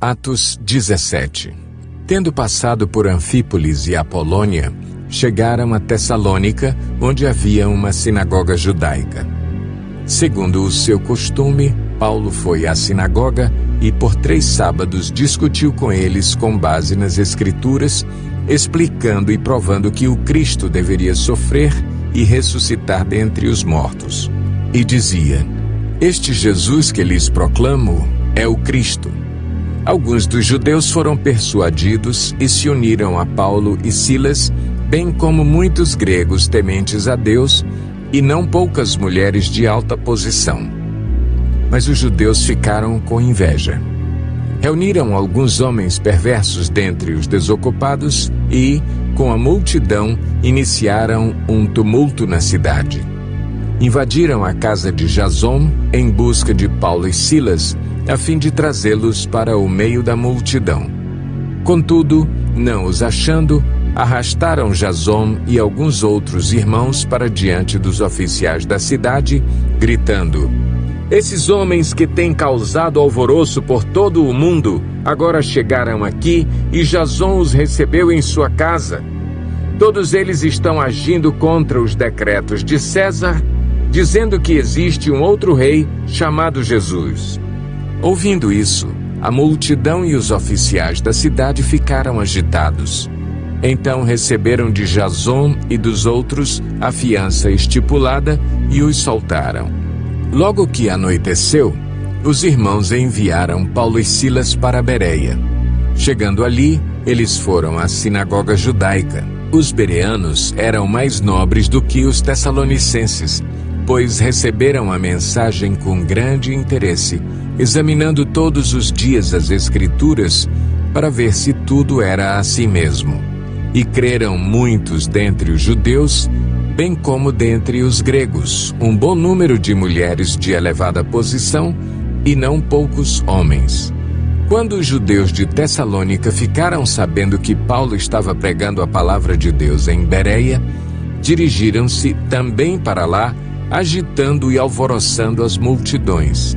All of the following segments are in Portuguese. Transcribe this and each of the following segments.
Atos 17. Tendo passado por Anfípolis e Apolônia, chegaram a Tessalônica, onde havia uma sinagoga judaica. Segundo o seu costume, Paulo foi à sinagoga e por 3 sábados discutiu com eles com base nas Escrituras, explicando e provando que o Cristo deveria sofrer e ressuscitar dentre os mortos. E dizia: Este Jesus que lhes proclamo é o Cristo. Alguns dos judeus foram persuadidos e se uniram a Paulo e Silas, bem como muitos gregos tementes a Deus, e não poucas mulheres de alta posição. Mas os judeus ficaram com inveja. Reuniram alguns homens perversos dentre os desocupados e, com a multidão, iniciaram um tumulto na cidade. Invadiram a casa de Jason em busca de Paulo e Silas, a fim de trazê-los para o meio da multidão. Contudo, não os achando, arrastaram Jason e alguns outros irmãos para diante dos oficiais da cidade, gritando: Esses homens que têm causado alvoroço por todo o mundo, agora chegaram aqui e Jason os recebeu em sua casa. Todos eles estão agindo contra os decretos de César, dizendo que existe um outro rei chamado Jesus. Ouvindo isso, a multidão e os oficiais da cidade ficaram agitados. Então receberam de Jason e dos outros a fiança estipulada e os soltaram. Logo que anoiteceu, os irmãos enviaram Paulo e Silas para Bereia. Chegando ali, eles foram à sinagoga judaica. Os bereanos eram mais nobres do que os tessalonicenses, pois receberam a mensagem com grande interesse, examinando todos os dias as Escrituras para ver se tudo era assim mesmo. E creram muitos dentre os judeus, bem como dentre os gregos, um bom número de mulheres de elevada posição e não poucos homens. Quando os judeus de Tessalônica ficaram sabendo que Paulo estava pregando a palavra de Deus em Bereia, dirigiram-se também para lá, agitando e alvoroçando as multidões.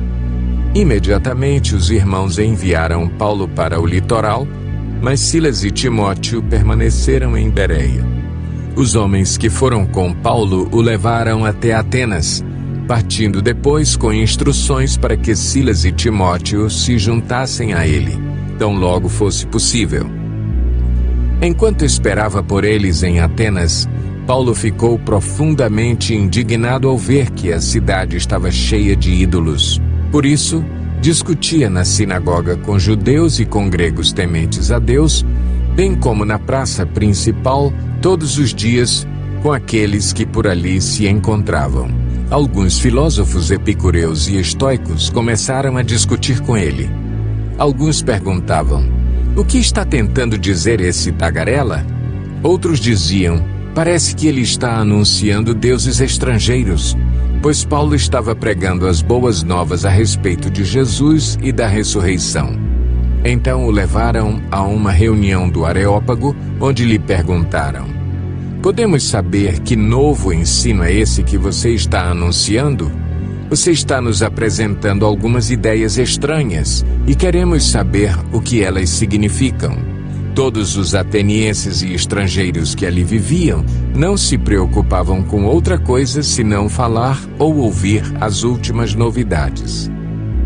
Imediatamente os irmãos enviaram Paulo para o litoral, mas Silas e Timóteo permaneceram em Bereia. Os homens que foram com Paulo o levaram até Atenas, partindo depois com instruções para que Silas e Timóteo se juntassem a ele, tão logo fosse possível. Enquanto esperava por eles em Atenas, Paulo ficou profundamente indignado ao ver que a cidade estava cheia de ídolos. Por isso, discutia na sinagoga com judeus e com gregos tementes a Deus, bem como na praça principal, todos os dias, com aqueles que por ali se encontravam. Alguns filósofos epicureus e estoicos começaram a discutir com ele. Alguns perguntavam: O que está tentando dizer esse tagarela? Outros diziam: Parece que ele está anunciando deuses estrangeiros, pois Paulo estava pregando as boas novas a respeito de Jesus e da ressurreição. Então o levaram a uma reunião do Areópago, onde lhe perguntaram: Podemos saber que novo ensino é esse que você está anunciando? Você está nos apresentando algumas ideias estranhas e queremos saber o que elas significam. Todos os atenienses e estrangeiros que ali viviam não se preocupavam com outra coisa senão falar ou ouvir as últimas novidades.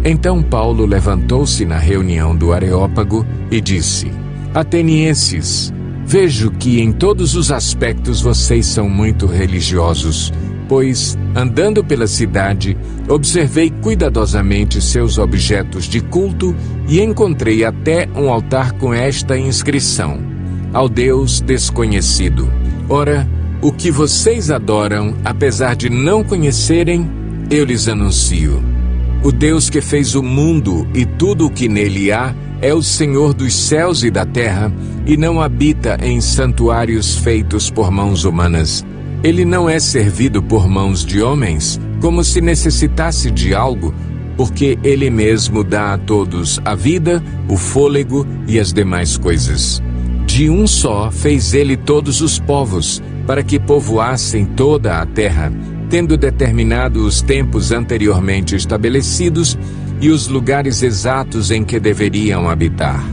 Então Paulo levantou-se na reunião do Areópago e disse: Atenienses, vejo que em todos os aspectos vocês são muito religiosos, pois, andando pela cidade, observei cuidadosamente seus objetos de culto e encontrei até um altar com esta inscrição: Ao Deus desconhecido. Ora, o que vocês adoram, apesar de não conhecerem, eu lhes anuncio. O Deus que fez o mundo e tudo o que nele há é o Senhor dos céus e da terra, e não habita em santuários feitos por mãos humanas. Ele não é servido por mãos de homens, como se necessitasse de algo, porque Ele mesmo dá a todos a vida, o fôlego e as demais coisas. De um só fez Ele todos os povos, para que povoassem toda a terra, tendo determinado os tempos anteriormente estabelecidos, e os lugares exatos em que deveriam habitar.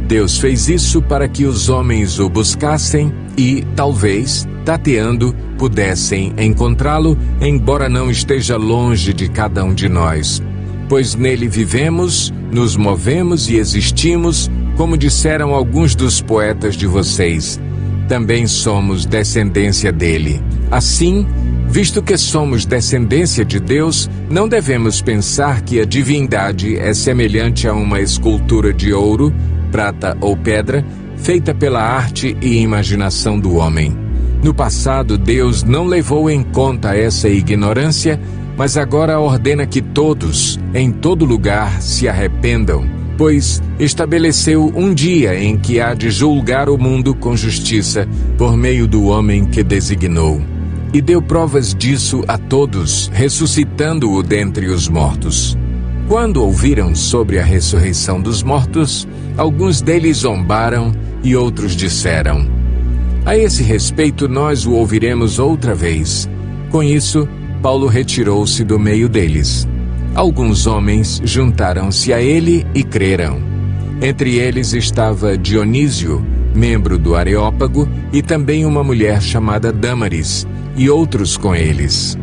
Deus fez isso para que os homens o buscassem e, talvez, tateando, pudessem encontrá-lo, embora não esteja longe de cada um de nós. Pois nele vivemos, nos movemos e existimos, como disseram alguns dos poetas de vocês. Também somos descendência dele. Assim, visto que somos descendência de Deus, não devemos pensar que a divindade é semelhante a uma escultura de ouro, prata ou pedra, feita pela arte e imaginação do homem. No passado, Deus não levou em conta essa ignorância, mas agora ordena que todos, em todo lugar, se arrependam, pois estabeleceu um dia em que há de julgar o mundo com justiça por meio do homem que designou. E deu provas disso a todos, ressuscitando-o dentre os mortos. Quando ouviram sobre a ressurreição dos mortos, alguns deles zombaram e outros disseram: a esse respeito nós o ouviremos outra vez. Com isso, Paulo retirou-se do meio deles. Alguns homens juntaram-se a ele e creram. Entre eles estava Dionísio, membro do Areópago, e também uma mulher chamada Dâmaris, e outros com eles.